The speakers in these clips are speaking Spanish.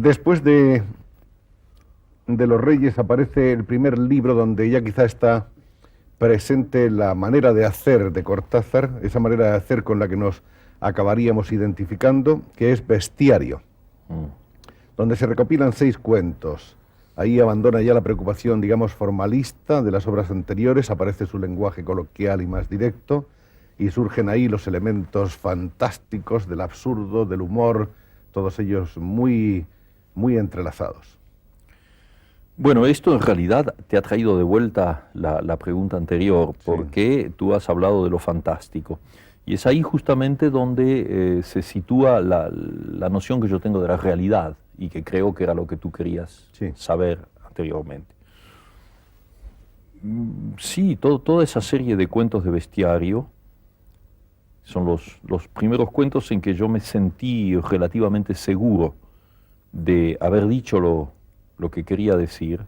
Después de Los Reyes aparece el primer libro donde ya quizá está presente la manera de hacer de Cortázar, esa manera de hacer con la que nos acabaríamos identificando, que es Bestiario, donde se recopilan 6 cuentos. Ahí abandona ya la preocupación, digamos, formalista de las obras anteriores, aparece su lenguaje coloquial y más directo, y surgen ahí los elementos fantásticos del absurdo, del humor, todos ellos muy entrelazados. Bueno, esto en realidad te ha traído de vuelta la pregunta anterior, porque tú has hablado de lo fantástico. Y es ahí justamente donde se sitúa la noción que yo tengo de la realidad, y que creo que era lo que tú querías saber anteriormente. Sí, toda esa serie de cuentos de Bestiario son los primeros cuentos en que yo me sentí relativamente seguro de haber dicho lo que quería decir.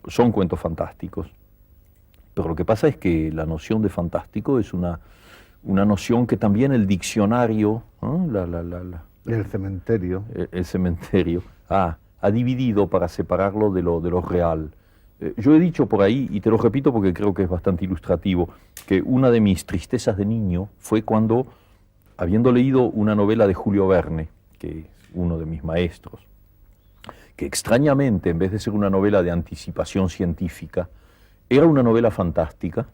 Son cuentos fantásticos, pero lo que pasa es que la noción de fantástico es una noción que también el diccionario, el cementerio, ha dividido para separarlo de lo real. Yo he dicho por ahí, y te lo repito porque creo que es bastante ilustrativo, que una de mis tristezas de niño fue cuando, habiendo leído una novela de Julio Verne, que es uno de mis maestros, que extrañamente, en vez de ser una novela de anticipación científica, era una novela fantástica,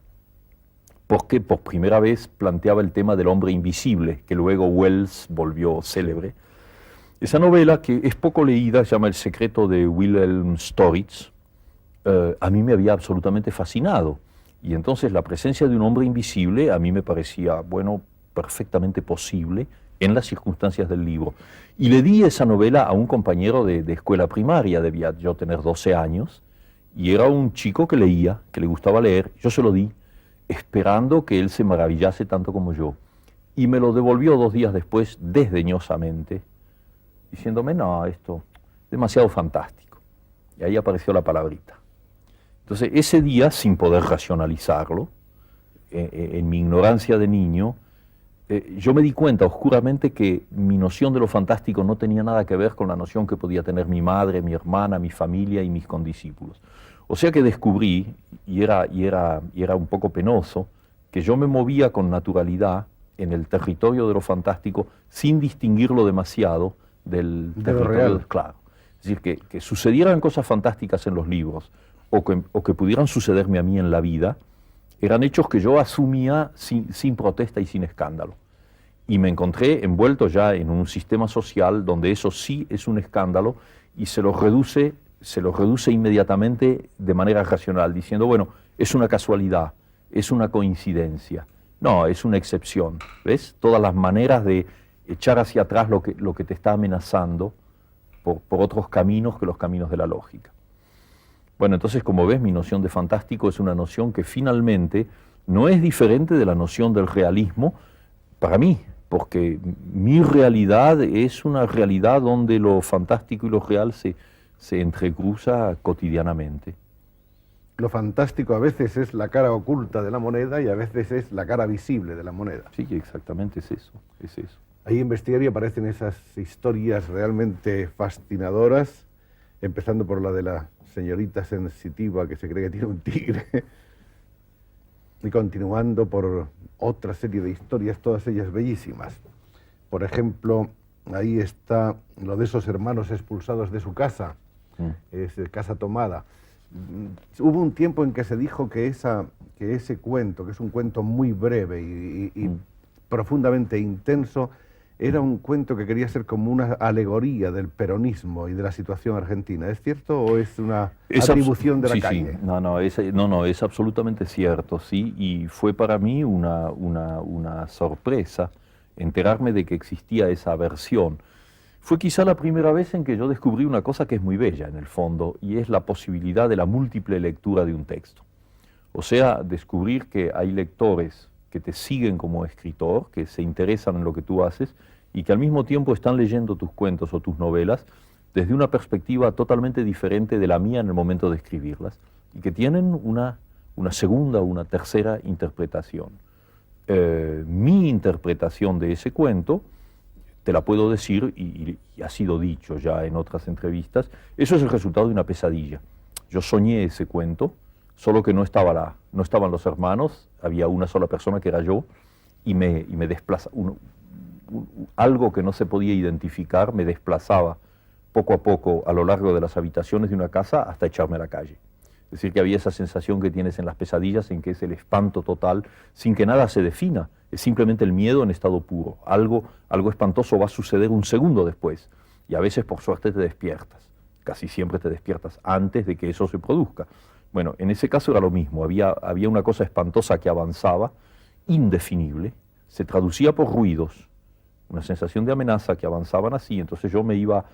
porque por primera vez planteaba el tema del hombre invisible, que luego Wells volvió célebre. Esa novela, que es poco leída, se llama El secreto de Wilhelm Storitz, a mí me había absolutamente fascinado. Y entonces la presencia de un hombre invisible a mí me parecía, bueno, perfectamente posible en las circunstancias del libro. Y le di esa novela a un compañero de escuela primaria, debía yo tener 12 años, y era un chico que leía, que le gustaba leer. Yo se lo di, esperando que él se maravillase tanto como yo. Y me lo devolvió 2 días después, desdeñosamente, diciéndome, no, esto es demasiado fantástico. Y ahí apareció la palabrita. Entonces, ese día, sin poder racionalizarlo, en mi ignorancia de niño, yo me di cuenta oscuramente que mi noción de lo fantástico no tenía nada que ver con la noción que podía tener mi madre, mi hermana, mi familia y mis condiscípulos. O sea que descubrí, y era un poco penoso, que yo me movía con naturalidad en el territorio de lo fantástico sin distinguirlo demasiado del territorio real. Claro. Es decir, que sucedieran cosas fantásticas en los libros o que pudieran sucederme a mí en la vida, eran hechos que yo asumía sin protesta y sin escándalo. Y me encontré envuelto ya en un sistema social donde eso sí es un escándalo y se lo reduce inmediatamente de manera racional, diciendo, bueno, es una casualidad, es una coincidencia. No, es una excepción. ¿Ves? Todas las maneras de echar hacia atrás lo que te está amenazando por otros caminos que los caminos de la lógica. Bueno, entonces, como ves, mi noción de fantástico es una noción que finalmente no es diferente de la noción del realismo para mí, porque mi realidad es una realidad donde lo fantástico y lo real se entrecruza cotidianamente. Lo fantástico a veces es la cara oculta de la moneda y a veces es la cara visible de la moneda. Sí, exactamente es eso. Ahí en Bestiario aparecen esas historias realmente fascinadoras, empezando por la de la señorita sensitiva que se cree que tiene un tigre, y continuando por otra serie de historias, todas ellas bellísimas. Por ejemplo, ahí está lo de esos hermanos expulsados de su casa, casa tomada. Hubo un tiempo en que se dijo que ese cuento, que es un cuento muy breve y profundamente intenso, era un cuento que quería ser como una alegoría del peronismo y de la situación argentina. ¿Es cierto o es una atribución de la calle? Sí. No, es absolutamente cierto, sí, y fue para mí una sorpresa enterarme de que existía esa versión. Fue quizá la primera vez en que yo descubrí una cosa que es muy bella en el fondo, y es la posibilidad de la múltiple lectura de un texto. O sea, descubrir que hay lectores que te siguen como escritor, que se interesan en lo que tú haces, y que al mismo tiempo están leyendo tus cuentos o tus novelas desde una perspectiva totalmente diferente de la mía en el momento de escribirlas, y que tienen una segunda o una tercera interpretación. Mi interpretación de ese cuento te la puedo decir, y ha sido dicho ya en otras entrevistas, eso es el resultado de una pesadilla. Yo soñé ese cuento, solo que no estaban los hermanos, había una sola persona que era yo, y me desplaza, algo que no se podía identificar me desplazaba poco a poco a lo largo de las habitaciones de una casa hasta echarme a la calle. Es decir, que había esa sensación que tienes en las pesadillas, en que es el espanto total, sin que nada se defina, es simplemente el miedo en estado puro. Algo espantoso va a suceder un segundo después, y a veces por suerte te despiertas, casi siempre te despiertas antes de que eso se produzca. Bueno, en ese caso era lo mismo, había una cosa espantosa que avanzaba, indefinible, se traducía por ruidos, una sensación de amenaza que avanzaban así, entonces yo me iba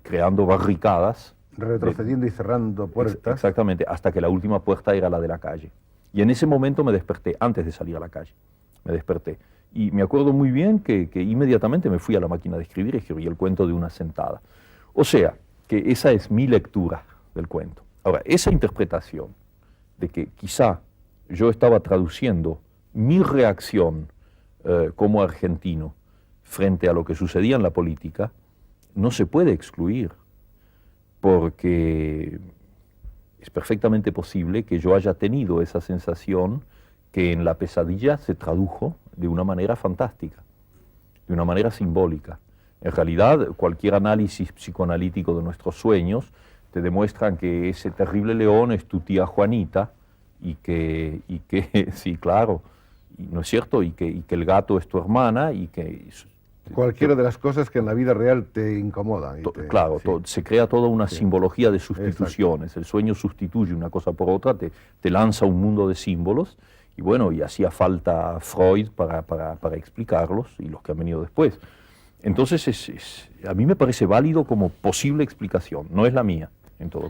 creando barricadas. Retrocediendo y cerrando puertas. Exactamente, hasta que la última puerta era la de la calle. Y en ese momento me desperté, antes de salir a la calle, me desperté. Y me acuerdo muy bien que inmediatamente me fui a la máquina de escribir y escribí el cuento de una sentada. O sea, que esa es mi lectura del cuento. Ahora, esa interpretación de que quizá yo estaba traduciendo mi reacción como argentino frente a lo que sucedía en la política, no se puede excluir, porque es perfectamente posible que yo haya tenido esa sensación que en la pesadilla se tradujo de una manera fantástica, de una manera simbólica. En realidad, cualquier análisis psicoanalítico de nuestros sueños te demuestran que ese terrible león es tu tía Juanita y que sí, claro, ¿no es cierto? Y que el gato es tu hermana y que... Cualquiera de las cosas que en la vida real te incomodan. Claro, sí. Se crea toda una simbología de sustituciones. Exacto. El sueño sustituye una cosa por otra, te lanza un mundo de símbolos, y bueno, y hacía falta Freud para explicarlos, y los que han venido después. Entonces, a mí me parece válido como posible explicación, no es la mía, en todo caso.